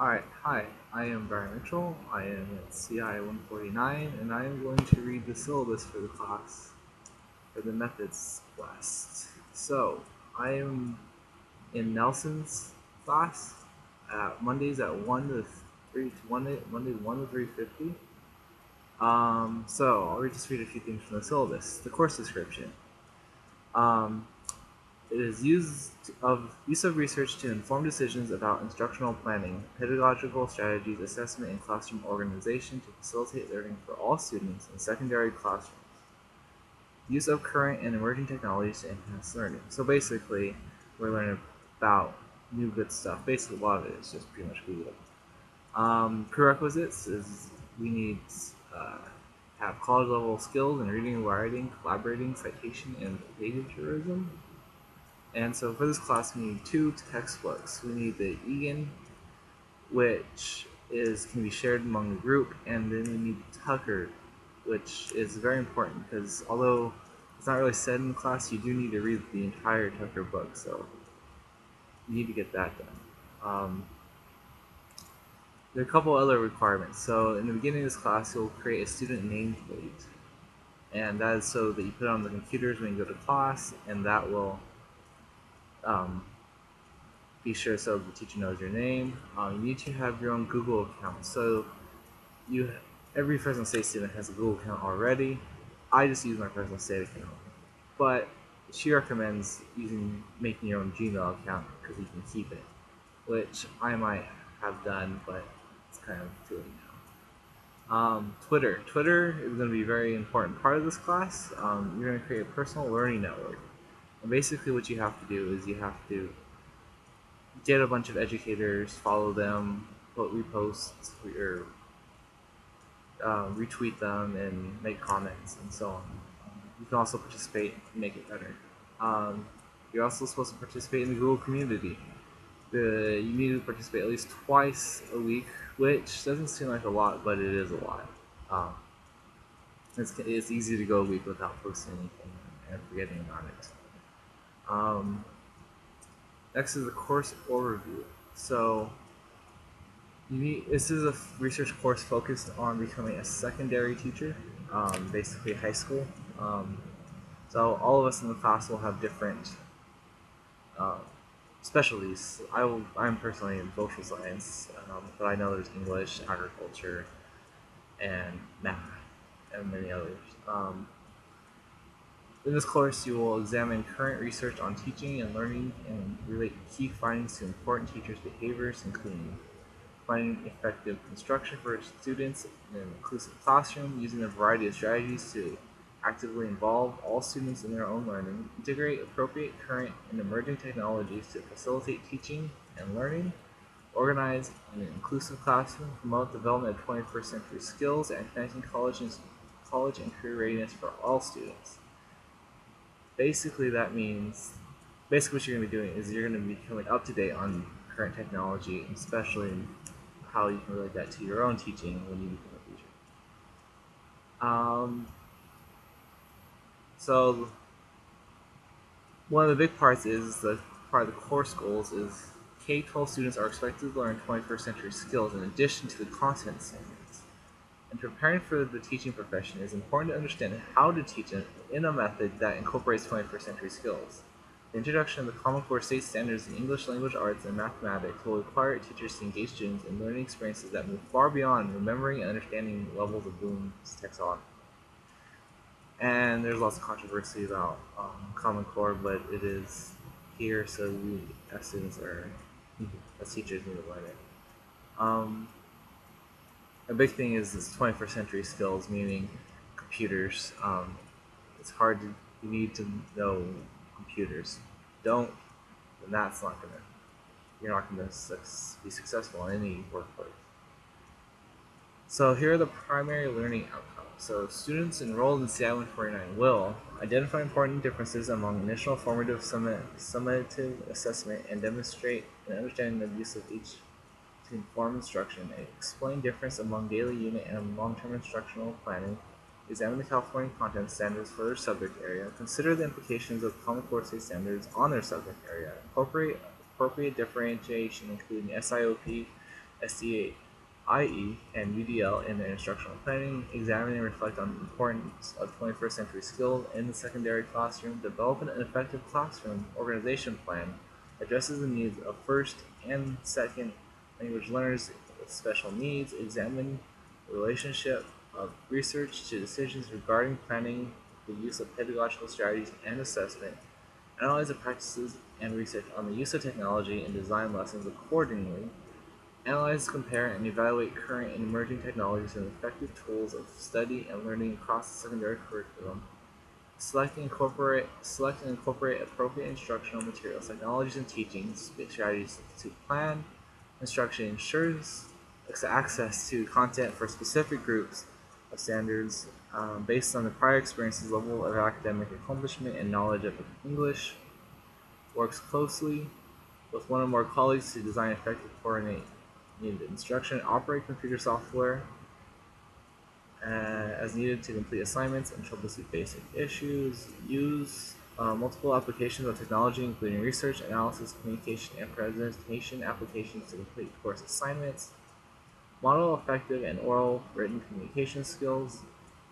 Alright, hi, I am Brian Mitchell. I am at CI 149, and I am going to read the syllabus for the class, for the methods class. So, I am in Nelson's class Mondays at 1 to 3 to Monday 1 to 3:50. So I'll just read a few things from the syllabus. The course description. Um, It is use of research to inform decisions about instructional planning, pedagogical strategies, assessment, and classroom organization to facilitate learning for all students in secondary classrooms. Use of current and emerging technologies to enhance learning. So basically, we're learning about new good stuff. Basically, a lot of it is just pretty much Google. Prerequisites is we need uh, have college level skills in reading and writing, collaborating, citation, and plagiarism. And so for this class, we need two textbooks. We need the Egan, which can be shared among the group, and then we need Tucker, which is very important because although it's not really said in the class, you do need to read the entire Tucker book, so you need to get that done. There are a couple other requirements. So in the beginning of this class, you'll create a student nameplate, and that is so that you put it on the computers when you go to class, and that will um, be sure so the teacher knows your name. You need to have your own Google account. So every Fresno State student has a Google account already. I just use my Fresno State account, but she recommends making your own Gmail account because you can keep it, which I might have done, but it's kind of too late now. Twitter is going to be a very important part of this class. You're going to create a personal learning network, and basically what you have to do is you have to get a bunch of educators, follow them, put reposts, or retweet them, and make comments, and so on. You can also participate and make it better. You're also supposed to participate in the Google community. You need to participate at least twice a week, which doesn't seem like a lot, but it is a lot. Um, it's easy to go a week without posting anything and forgetting about it. Next is the course overview. So this is a research course focused on becoming a secondary teacher, basically high school. So all of us in the class will have different uh, specialties. I'm personally in social science, but I know there's English, agriculture, and math, and many others. In this course, you will examine current research on teaching and learning and relate key findings to important teachers' behaviors, including finding effective instruction for students in an inclusive classroom, using a variety of strategies to actively involve all students in their own learning, integrate appropriate current and emerging technologies to facilitate teaching and learning, organize an inclusive classroom, promote development of 21st century skills, and connecting college and career readiness for all students. Basically, what you're going to be doing is you're going to be coming up to date on current technology, especially how you can relate that to your own teaching when you become a teacher. So one of the big parts is the part of the course goals is K-12 students are expected to learn 21st century skills in addition to the content standards. In preparing for the teaching profession, it is important to understand how to teach in a method that incorporates 21st century skills. The introduction of the Common Core State Standards in English Language Arts and Mathematics will require teachers to engage students in learning experiences that move far beyond remembering and understanding levels of Bloom's taxonomy. And there's lots of controversy about Common Core, but it is here, so we, as students, as teachers, need to learn it. A big thing is this 21st century skills, meaning computers. It's hard to, you need to know computers. Don't, then you're not gonna be successful in any workplace. So here are the primary learning outcomes. So students enrolled in CI 149 will identify important differences among initial formative summative assessment and demonstrate an understanding of the use of each to inform instruction, explain difference among daily unit and long-term instructional planning, examine the California content standards for their subject area, consider the implications of Common Core State standards on their subject area, incorporate appropriate differentiation including SIOP SDIE, and UDL in their instructional planning, examine and reflect on the importance of 21st century skills in the secondary classroom, develop an effective classroom organization plan, addresses the needs of first and second language learners with special needs, examine the relationship of research to decisions regarding planning, the use of pedagogical strategies and assessment, analyze the practices and research on the use of technology and design lessons accordingly, analyze, compare, and evaluate current and emerging technologies and effective tools of study and learning across the secondary curriculum, select and incorporate appropriate instructional materials, technologies, and teaching strategies to plan instruction ensures access to content for specific groups of standards based on the prior experiences, level of academic accomplishment, and knowledge of English, works closely with one or more colleagues to design effective coordinate needed instruction, operate computer software as needed to complete assignments and troubleshoot basic issues, use multiple applications of technology including research, analysis, communication, and presentation applications to complete course assignments, model effective and oral written communication skills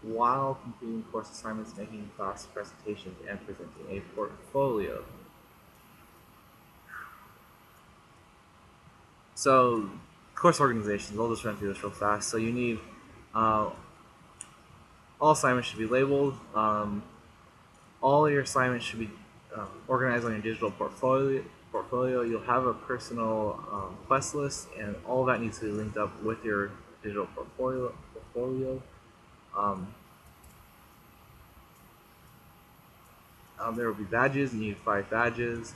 while completing course assignments, making class presentations, and presenting a portfolio. So, course organizations, I'll just run through this real fast. So you need, all assignments should be labeled. All your assignments should be organized on your digital portfolio. You'll have a personal quest list, and all of that needs to be linked up with your digital portfolio. There will be badges. You need 5 badges.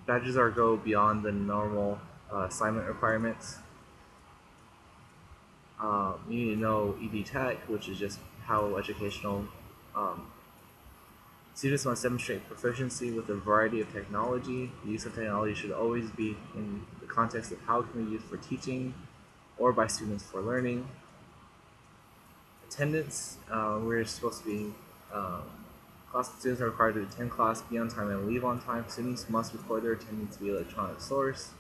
Badges go beyond the normal assignment requirements. You need to know ED Tech, which is just how educational students must demonstrate proficiency with a variety of technology. The use of technology should always be in the context of how it can be used for teaching or by students for learning. Attendance, we're supposed to be class students are required to attend class, be on time, and leave on time. Students must record their attendance via electronic source.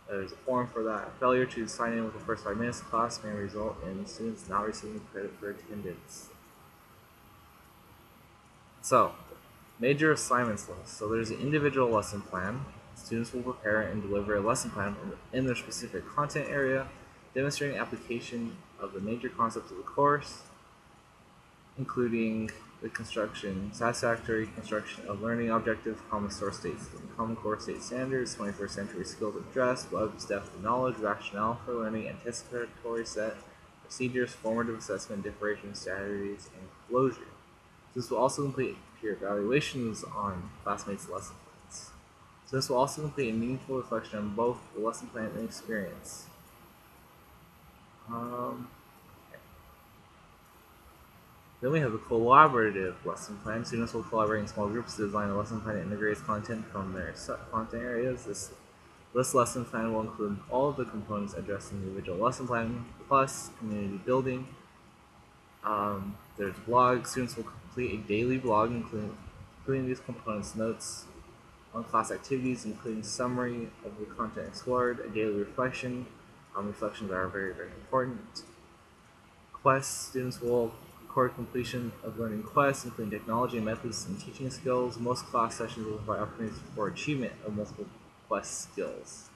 There's a form for that. Failure to sign in with the first 5 minutes of class may result in students not receiving credit for attendance. So, major assignments list. So there's an individual lesson plan. Students will prepare and deliver a lesson plan in their specific content area, demonstrating application of the major concepts of the course, including the satisfactory construction of learning objectives, common core state standards, 21st century skills addressed, Webb's depth of knowledge, rationale for learning, anticipatory set, procedures, formative assessment, differentiation strategies, and closure. This will also complete peer evaluations on classmates' lesson plans. So this will also complete a meaningful reflection on both the lesson plan and experience. Then we have a collaborative lesson plan. Students will collaborate in small groups to design a lesson plan that integrates content from their content areas. This lesson plan will include all of the components addressed in the individual lesson plan, plus community building. There's blogs. Students will complete a daily blog including these components, notes on class activities, including summary of the content explored, a daily reflection. Reflections are very, very important. Quests. Students will record completion of learning quests, including technology, methods, and teaching skills. Most class sessions will provide opportunities for achievement of multiple quest skills.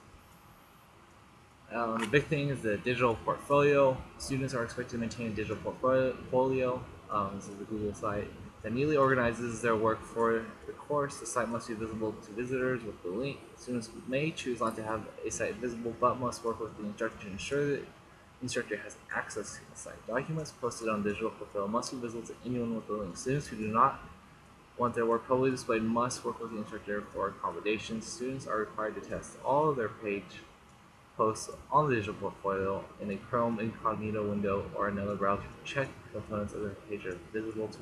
The big thing is the digital portfolio. Students are expected to maintain a digital portfolio. This is the Google site that neatly organizes their work for the course. The site must be visible to visitors with the link. Students may choose not to have a site visible, but must work with the instructor to ensure that the instructor has access to the site. Documents posted on digital portfolio must be visible to anyone with the link. Students who do not want their work publicly displayed must work with the instructor for accommodations. Students are required to test all of their page posts on the digital portfolio in a Chrome incognito window or another browser to check components of their page are visible to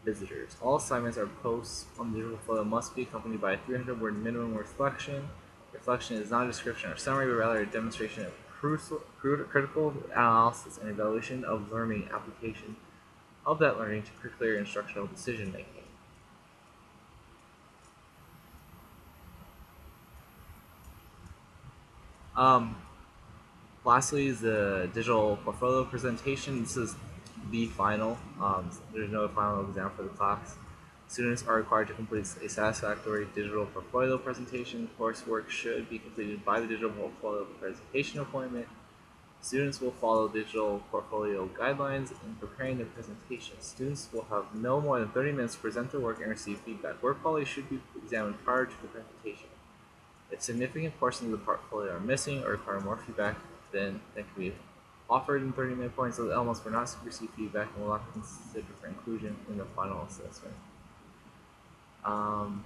visitors. All assignments or posts on the digital portfolio must be accompanied by a 300-word minimum reflection. Reflection is not a description or summary, but rather a demonstration of critical analysis and evaluation of learning application of that learning to clear instructional decision making. Um, Lastly is the digital portfolio presentation. This is the final. There's no final exam for the class. Students are required to complete a satisfactory digital portfolio presentation. Coursework should be completed by the digital portfolio presentation appointment. Students will follow digital portfolio guidelines in preparing their presentation. Students will have no more than 30 minutes to present their work and receive feedback. Work quality should be examined prior to the presentation. If significant portions of the portfolio are missing or require more feedback, then that can be offered in 30-minute points. So the elements will not receive feedback and will not be considered for inclusion in the final assessment. Um,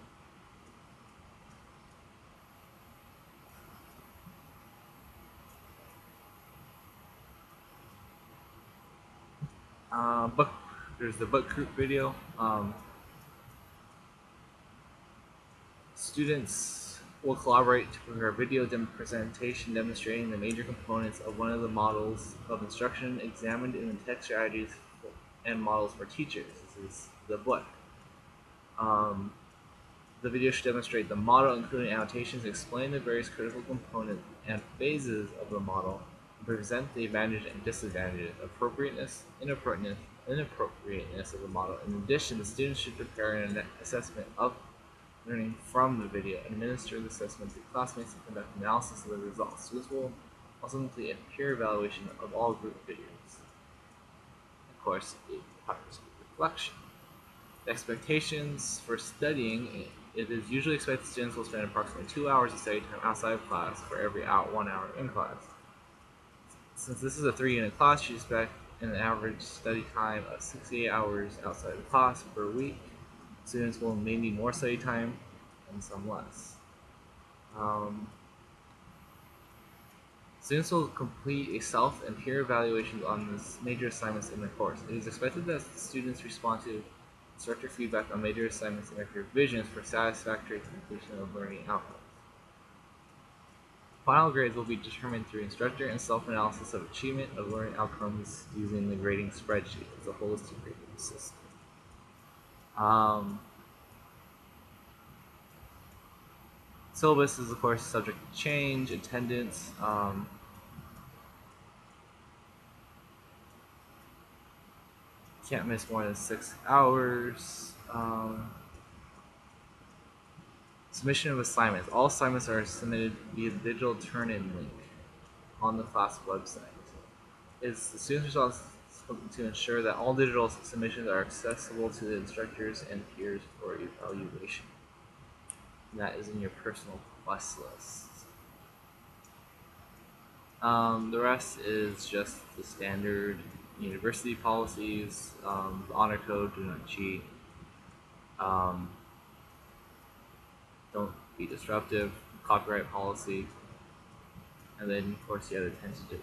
book. There's the book group video. Students will collaborate to prepare a video presentation demonstrating the major components of one of the models of instruction examined in the text strategies and models for teachers. This is the book. Um, the video should demonstrate the model, including annotations, explain the various critical components and phases of the model, and present the advantages and disadvantages, appropriateness, inappropriateness of the model. In addition, the students should prepare an assessment of learning from the video, administer the assessment to classmates, and conduct analysis of the results. Students will also complete a peer evaluation of all group videos. Of course, it covers reflection. The expectations for studying: it is usually expected students will spend approximately 2 hours of study time outside of class for every 1 hour in class. Since this is a 3-unit class, you expect an average study time of 68 hours outside of class per week. Students may need more study time and some less. Students will complete a self and peer evaluations on the major assignments in the course. It is expected that students respond to instructor feedback on major assignments and make revisions for satisfactory completion of learning outcomes. Final grades will be determined through instructor and self-analysis of achievement of learning outcomes using the grading spreadsheet as a holistic grading system. Syllabus is, of course, subject to change. Attendance. Can't miss more than 6 hours. Submission of assignments. All assignments are submitted via the digital turn-in link on the class website. It's the student's responsibility to ensure that all digital submissions are accessible to the instructors and peers for evaluation. And that is in your personal quest list. The rest is just the standard university policies, the honor code, do not cheat, don't be disruptive, copyright policy, and then of course you have the tentative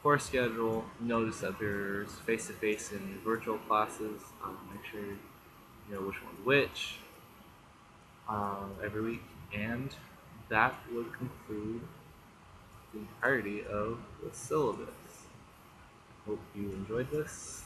course schedule. Notice that there's face-to-face and virtual classes. Make sure you know which one's which every week, and that would conclude the entirety of the syllabus. Hope you enjoyed this.